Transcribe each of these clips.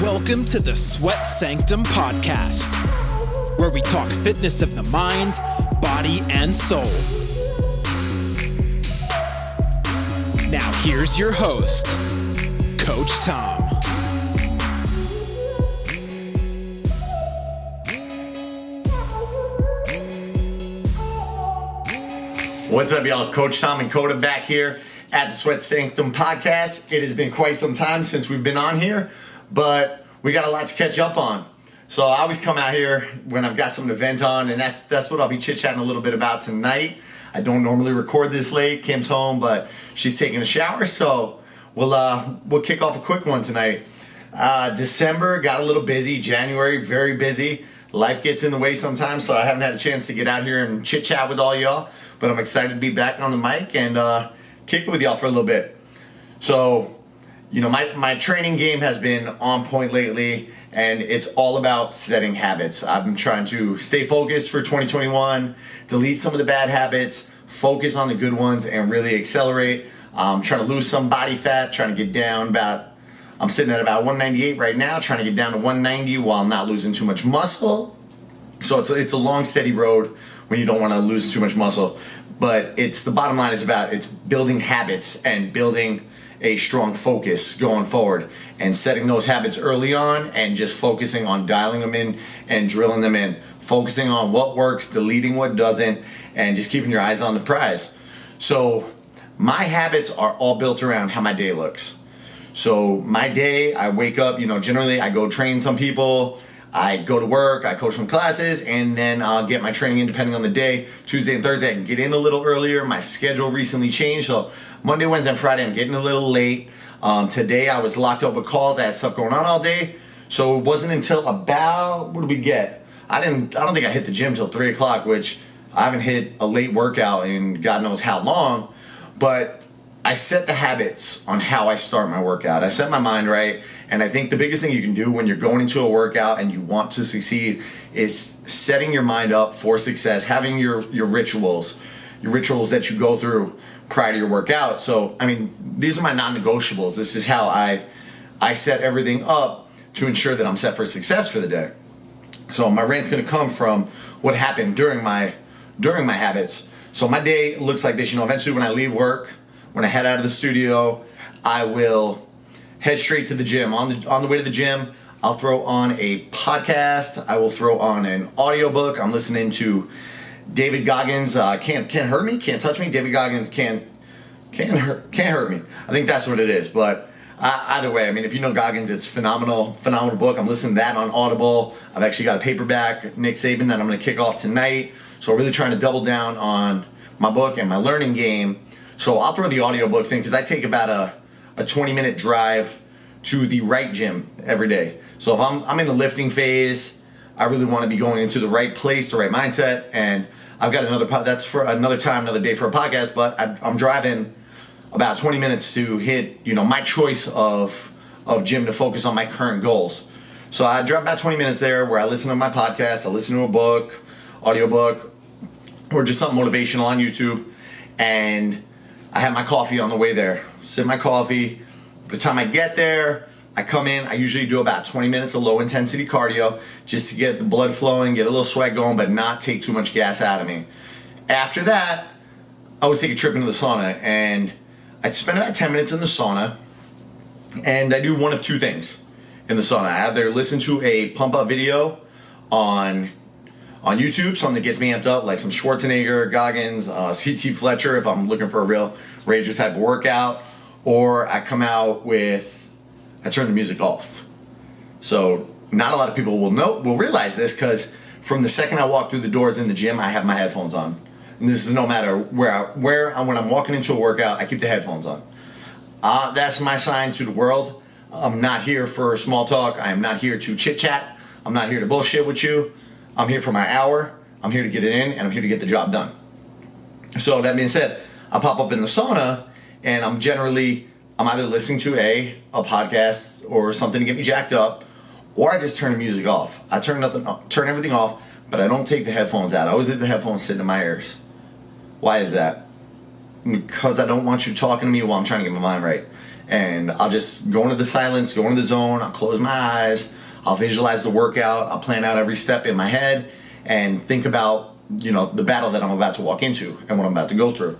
Welcome to the Sweat Sanctum Podcast, where we talk fitness of the mind, body, and soul. Now here's your host, Coach Tom. What's up, y'all? Coach Tom and Coda back here at the Sweat Sanctum Podcast. It has been quite some time since we've been on here, but we got a lot to catch up on. So I always come out here when I've got some event on, and that's what I'll be chit-chatting a little bit about tonight. I don't normally record this late. Kim's home, but she's taking a shower, so we'll kick off a quick one tonight. December got a little busy. January, very busy. Life gets in the way sometimes, so I haven't had a chance to get out here and chit-chat with all y'all, but I'm excited to be back on the mic and kick it with y'all for a little bit. So, you know, my training game has been on point lately, and it's all about setting habits. I've been trying to stay focused for 2021, delete some of the bad habits, focus on the good ones, and really accelerate. I'm trying to lose some body fat, trying to get down I'm sitting at about 198 right now, trying to get down to 190 while not losing too much muscle. So it's a long, steady road when you don't want to lose too much muscle. But the bottom line is it's building habits and building a strong focus going forward and setting those habits early on and just focusing on dialing them in and drilling them in, focusing on what works, deleting what doesn't, and just keeping your eyes on the prize. So my habits are all built around how my day looks. So my day, I wake up, generally I go train some people, I go to work, I coach some classes, and then I'll get my training in depending on the day. Tuesday and Thursday I can get in a little earlier. My schedule recently changed, so Monday, Wednesday, and Friday I'm getting a little late. Today I was locked up with calls. I had stuff going on all day, so it wasn't until about, what did we get? I don't think I hit the gym till 3 o'clock, which I haven't hit a late workout in God knows how long, but I set the habits on how I start my workout. I set my mind right, and I think the biggest thing you can do when you're going into a workout and you want to succeed is setting your mind up for success, having your rituals that you go through prior to your workout. So, these are my non-negotiables. This is how I set everything up to ensure that I'm set for success for the day. So my rant's gonna come from what happened during my habits. So my day looks like this. Eventually when I leave work, when I head out of the studio, I will head straight to the gym. On the way to the gym, I'll throw on a podcast. I will throw on an audiobook. I'm listening to David Goggins, Can't Hurt Me, Can't Touch Me. David Goggins, Can't Hurt Me. I think that's what it is. But either way, if you know Goggins, it's phenomenal book. I'm listening to that on Audible. I've actually got a paperback, Nick Saban, that I'm going to kick off tonight. So I'm really trying to double down on my book and my learning game. So I'll throw the audiobooks in because I take about a 20-minute drive to the right gym every day. So if I'm in the lifting phase, I really want to be going into the right place, the right mindset, and I've got that's for another time, another day for a podcast, but I'm driving about 20 minutes to hit, my choice of gym to focus on my current goals. So I drive about 20 minutes there where I listen to my podcast, I listen to a book, audiobook, or just something motivational on YouTube, and I have my coffee on the way there. Sip my coffee. By the time I get there, I come in. I usually do about 20 minutes of low intensity cardio just to get the blood flowing, get a little sweat going, but not take too much gas out of me. After that, I always take a trip into the sauna, and I'd spend about 10 minutes in the sauna, and I do one of two things in the sauna. I either listen to a pump up video on YouTube, something that gets me amped up, like some Schwarzenegger, Goggins, CT Fletcher, if I'm looking for a real rager type of workout, or I turn the music off. So not a lot of people will realize this, because from the second I walk through the doors in the gym, I have my headphones on. And this is no matter when I'm walking into a workout, I keep the headphones on. That's my sign to the world. I'm not here for small talk. I am not here to chit chat. I'm not here to bullshit with you. I'm here for my hour. I'm here to get it in, and I'm here to get the job done. So that being said, I pop up in the sauna, and I'm either listening to a podcast or something to get me jacked up, or I just turn the music off. I turn everything off, but I don't take the headphones out. I always leave the headphones sitting in my ears. Why is that? because I don't want you talking to me while I'm trying to get my mind right. And I'll just go into the silence, go into the zone, I'll close my eyes, I'll visualize the workout, I'll plan out every step in my head and think about, the battle that I'm about to walk into and what I'm about to go through.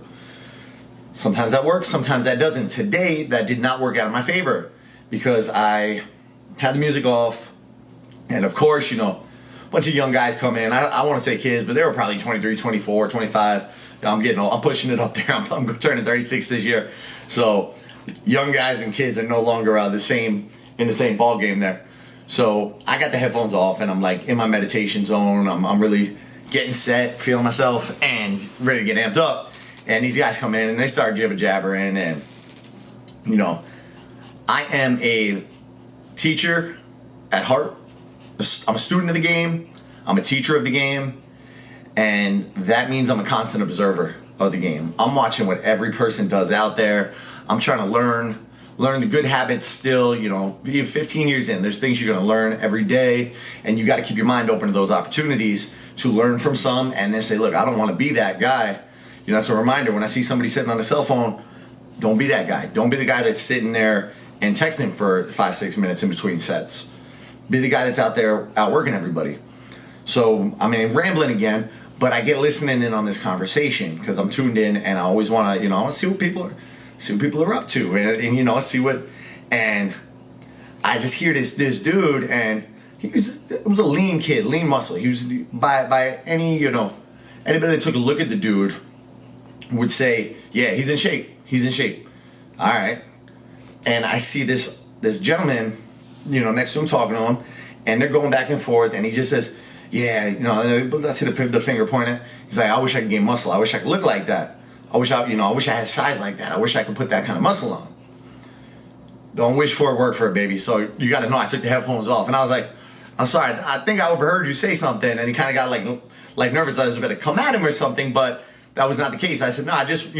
Sometimes that works, sometimes that doesn't. Today, that did not work out in my favor because I had the music off, and of course, a bunch of young guys come in. I want to say kids, but they were probably 23, 24, 25. I'm getting old. I'm pushing it up there. I'm turning 36 this year. So young guys and kids are no longer in the same ball game there. So I got the headphones off and I'm like in my meditation zone. I'm really getting set, feeling myself, and ready to get amped up. And these guys come in and they start jibber jabbering, and I am a teacher at heart. I'm a student of the game. I'm a teacher of the game. And that means I'm a constant observer of the game. I'm watching what every person does out there. I'm trying to learn the good habits still. Be 15 years in, there's things you're going to learn every day, and you got to keep your mind open to those opportunities to learn from some and then say, look, I don't want to be that guy. That's a reminder. When I see somebody sitting on a cell phone, don't be that guy. Don't be the guy that's sitting there and texting for 5-6 minutes in between sets. Be the guy that's out there outworking everybody. So, rambling again, but I get listening in on this conversation because I'm tuned in, and I always want to, I want to see what people are up to, and I just hear this dude, and it was a lean kid, lean muscle. He was by any, anybody that took a look at the dude would say, yeah, he's in shape. All right. And I see this gentleman, next to him talking to him, and they're going back and forth, and he just says, yeah, I see the finger pointing. He's like, I wish I could gain muscle. I wish I could look like that. I wish I had size like that. I wish I could put that kind of muscle on. Don't wish for it, work for it, baby. So you got to know, I took the headphones off, and I was like, I'm sorry, I think I overheard you say something. And he kind of got like nervous. I was about to come at him or something, but that was not the case. I said, no, I just,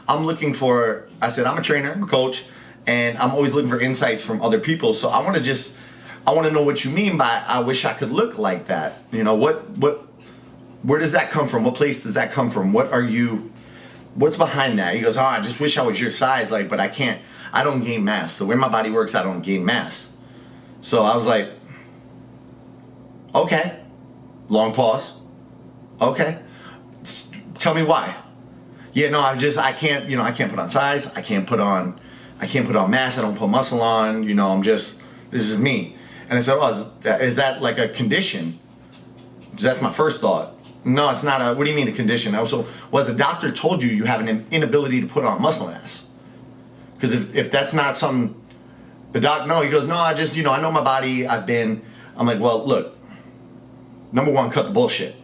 I'm looking for, I said, I'm a trainer, I'm a coach, and I'm always looking for insights from other people. So I want to know what you mean by, I wish I could look like that. Where does that come from? What place does that come from? What's behind that? He goes, I just wish I was your size, but I don't gain mass. The way my body works, I don't gain mass. So I was like, okay. Long pause. Okay. Tell me why. Yeah, no, I can't put on size. I can't put on mass. I don't put muscle on. this is me. And I said, is that like a condition? That's my first thought. No, it's not what do you mean a condition? Also, as a doctor told you have an inability to put on muscle mass? Because if that's not something, the doc, no, he goes, no, I just, I know my body, I'm like, well, look, number one, cut the bullshit.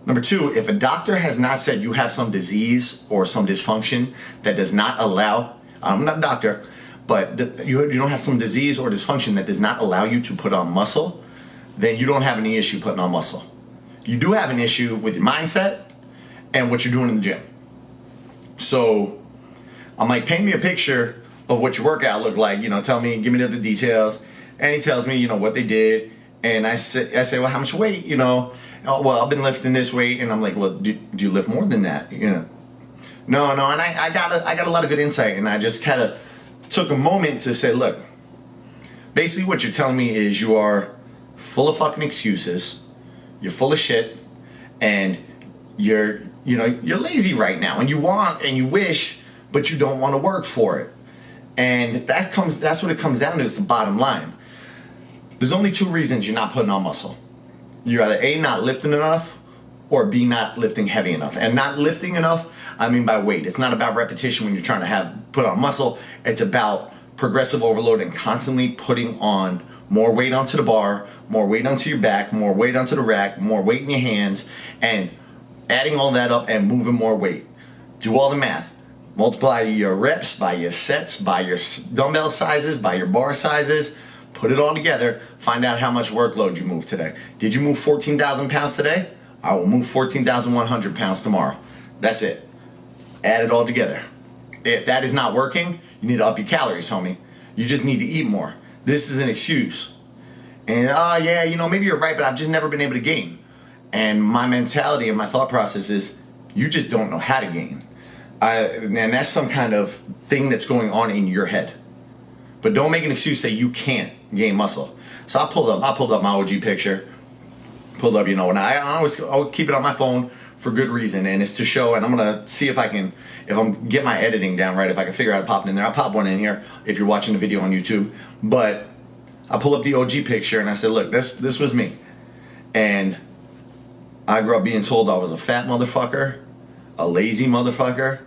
Number two, if a doctor has not said you have some disease or some dysfunction that does not allow, I'm not a doctor, but you don't have some disease or dysfunction that does not allow you to put on muscle, then you don't have any issue putting on muscle. You do have an issue with your mindset and what you're doing in the gym. So I'm like, paint me a picture of what your workout looked like, tell me, give me the details. And he tells me, what they did. And I say, well, how much weight, Oh, well, I've been lifting this weight. And I'm like, well, do you lift more than that? No. And I got a lot of good insight. And I just kind of took a moment to say, look, basically what you're telling me is you are full of fucking excuses. You're full of shit. And you're lazy right now. And you want and you wish, but you don't want to work for it. And that's what it comes down to, is the bottom line. There's only two reasons you're not putting on muscle. You're either A, not lifting enough, or B, not lifting heavy enough. And not lifting enough, I mean by weight. It's not about repetition when you're trying to put on muscle. It's about progressive overload and constantly putting on more weight onto the bar, more weight onto your back, more weight onto the rack, more weight in your hands, and adding all that up and moving more weight. Do all the math. Multiply your reps by your sets, by your dumbbell sizes, by your bar sizes. Put it all together, find out how much workload you moved today. Did you move 14,000 pounds today? I will move 14,100 pounds tomorrow. That's it. Add it all together. If that is not working, you need to up your calories, homie. You just need to eat more. This is an excuse. And, maybe you're right, but I've just never been able to gain. And my mentality and my thought process is, you just don't know how to gain. And that's some kind of thing that's going on in your head. But don't make an excuse say you can't gain muscle. So I pulled up my OG picture. Pulled up, and I'll keep it on my phone for good reason, and it's to show, and I'm gonna see if I'm get my editing down right, if I can figure out how to pop it in there. I'll pop one in here if you're watching the video on YouTube. But I pull up the OG picture and I said, look, this was me. And I grew up being told I was a fat motherfucker, a lazy motherfucker,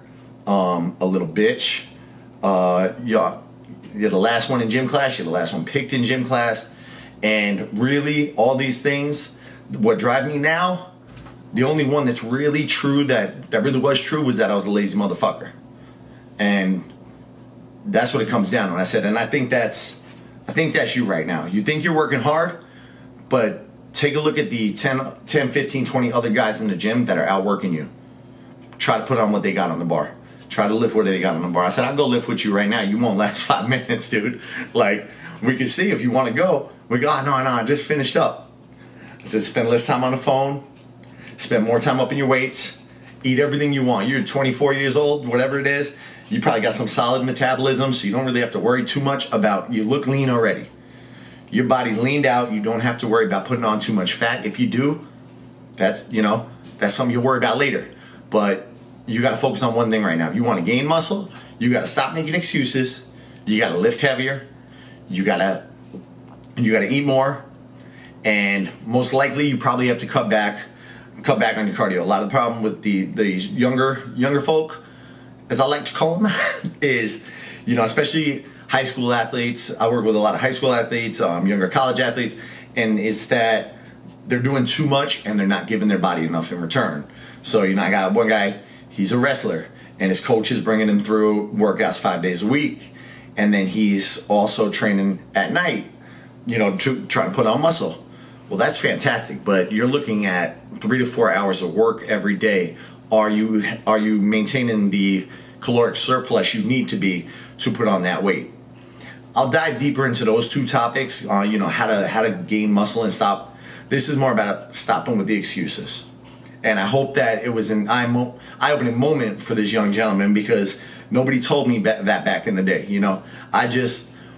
a little bitch. You're the last one in gym class, you're the last one picked in gym class. And really, all these things, what drive me now, the only one that's really true, that really was true, was that I was a lazy motherfucker. And that's what it comes down to. I said, and I think that's you right now. You think you're working hard, but take a look at the 10, 15, 20 other guys in the gym that are outworking you. Try to put on what they got on the bar. Try to lift what they got on the bar. I said, I'll go lift with you right now. You won't last 5 minutes, dude. Like, we can see if you want to go. We go, no, I just finished up. I said, spend less time on the phone. Spend more time up in your weights. Eat everything you want. You're 24 years old, whatever it is. You probably got some solid metabolism, so you don't really have to worry too much about, you look lean already. Your body's leaned out. You don't have to worry about putting on too much fat. If you do, that's something you'll worry about later. But you got to focus on one thing right now. If you want to gain muscle, you got to stop making excuses. You got to lift heavier. You got to eat more. And most likely you probably have to cut back on your cardio. A lot of the problem with these younger folk, as I like to call them, is, especially high school athletes. I work with a lot of high school athletes, younger college athletes, and it's that they're doing too much and they're not giving their body enough in return. So, I got one guy, he's a wrestler, and his coach is bringing him through workouts 5 days a week. And then he's also training at night, to try to put on muscle. Well, that's fantastic, but you're looking at 3 to 4 hours of work every day. Are you maintaining the caloric surplus you need to be to put on that weight? I'll dive deeper into those two topics, how to gain muscle and stop. This is more about stopping with the excuses. And I hope that it was an eye-opening moment for this young gentleman, because nobody told me that back in the day.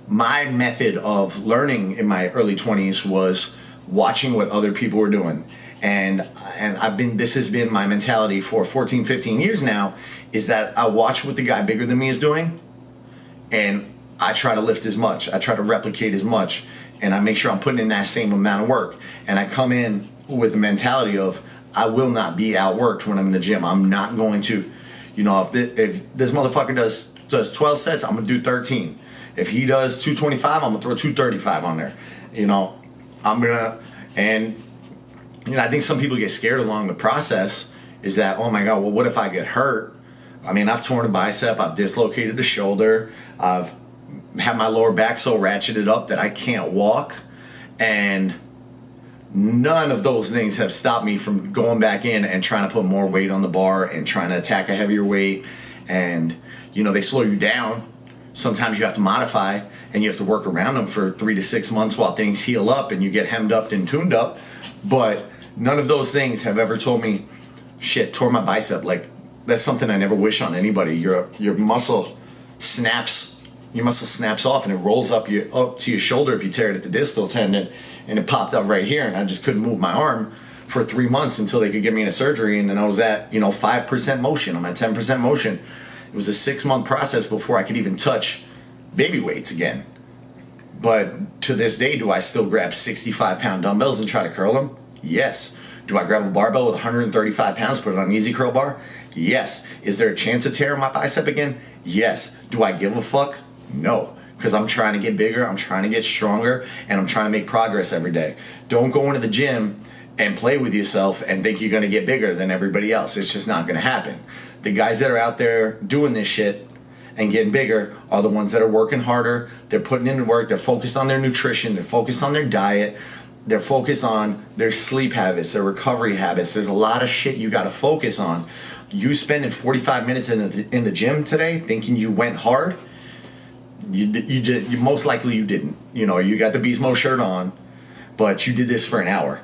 My method of learning in my early 20s was watching what other people were doing. And this has been my mentality for 14, 15 years now, is that I watch what the guy bigger than me is doing, and I try to lift as much. I try to replicate as much, and I make sure I'm putting in that same amount of work. And I come in with the mentality of, I will not be outworked when I'm in the gym. I'm not going to, if this motherfucker does 12 sets, I'm gonna do 13. If he does 225, I'm gonna throw 235 on there. I think some people get scared along the process, is that, oh my God, well, what if I get hurt? I mean, I've torn a bicep, I've dislocated a shoulder, I've had my lower back so ratcheted up that I can't walk, and none of those things have stopped me from going back in and trying to put more weight on the bar and trying to attack a heavier weight. And, they slow you down. Sometimes you have to modify, and you have to work around them for 3 to 6 months while things heal up and you get hemmed up and tuned up. But none of those things have ever told me, shit, tore my bicep. Like, that's something I never wish on anybody. Your muscle snaps off and it rolls up to your shoulder if you tear it at the distal tendon, and it popped up right here, and I just couldn't move my arm for 3 months until they could get me in a surgery. And then I was at 5% motion. I'm at 10% motion. It was a 6-month process before I could even touch baby weights again. But to this day, do I still grab 65-pound dumbbells and try to curl them? Yes. Do I grab a barbell with 135 pounds, put it on an easy curl bar? Yes. Is there a chance of tearing my bicep again? Yes. Do I give a fuck? No. Because I'm trying to get bigger, I'm trying to get stronger, and I'm trying to make progress every day. Don't go into the gym and play with yourself and think you're going to get bigger than everybody else. It's just not going to happen. The guys that are out there doing this shit and getting bigger are the ones that are working harder. They're putting in the work. They're focused on their nutrition. They're focused on their diet. They're focused on their sleep habits, their recovery habits. There's a lot of shit you got to focus on. You spending 45 minutes in the gym today thinking you went hard, you most likely you didn't. You got the Beast Mode shirt on, but you did this for an hour.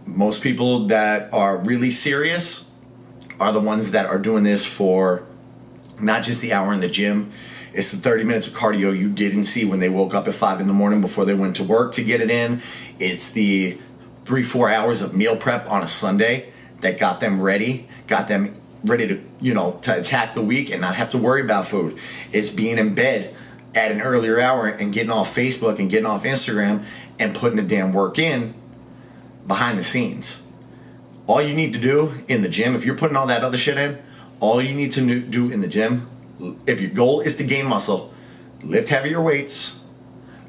Most people that are really serious are the ones that are doing this for Not just the hour in the gym. It's the 30 minutes of cardio you didn't see when they woke up at 5 in the morning before they went to work to get it in. It's the 3-4 hours of meal prep on a Sunday that got them ready to, to attack the week and not have to worry about food. It's being in bed at an earlier hour and getting off Facebook and getting off Instagram and putting the damn work in behind the scenes. All you need to do in the gym, if you're putting all that other shit in, all you need to do in the gym, if your goal is to gain muscle, lift heavier weights,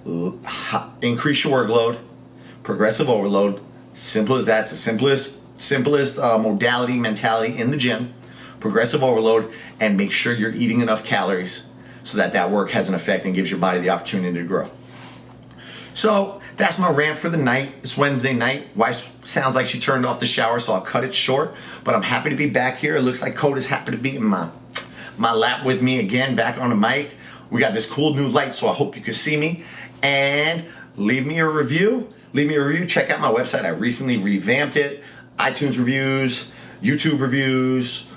increase your workload, progressive overload, simple as that. It's the simplest modality, mentality in the gym, progressive overload, and make sure you're eating enough calories so that work has an effect and gives your body the opportunity to grow. So that's my rant for the night. It's Wednesday night. Wife sounds like she turned off the shower, so I'll cut it short. But I'm happy to be back here. It looks like Coda's happy to be in my lap with me again, back on the mic. We got this cool new light, so I hope you can see me. And leave me a review. Check out my website. I recently revamped it. iTunes reviews, YouTube reviews.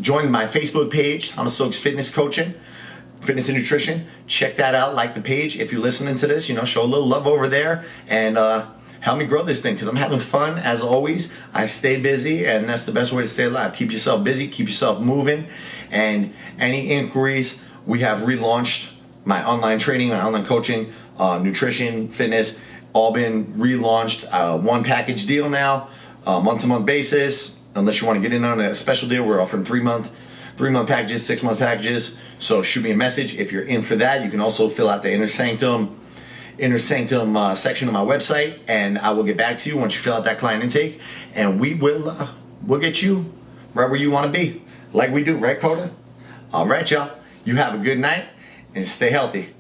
Join my Facebook page, Thomas Stokes Fitness and Nutrition. Check that out. Like the page. If you're listening to this, show a little love over there and help me grow this thing because I'm having fun as always. I stay busy, and that's the best way to stay alive. Keep yourself busy, keep yourself moving. And any inquiries, we have relaunched my online training, my online coaching, nutrition, fitness, all been relaunched. One package deal now, month-to-month basis. Unless you want to get in on a special deal, we're offering 3-month packages, 6-month packages. So shoot me a message if you're in for that. You can also fill out the Inner Sanctum section of my website, and I will get back to you once you fill out that client intake, and we'll get you right where you want to be, like we do, right, Coda? All right, y'all. You have a good night and stay healthy.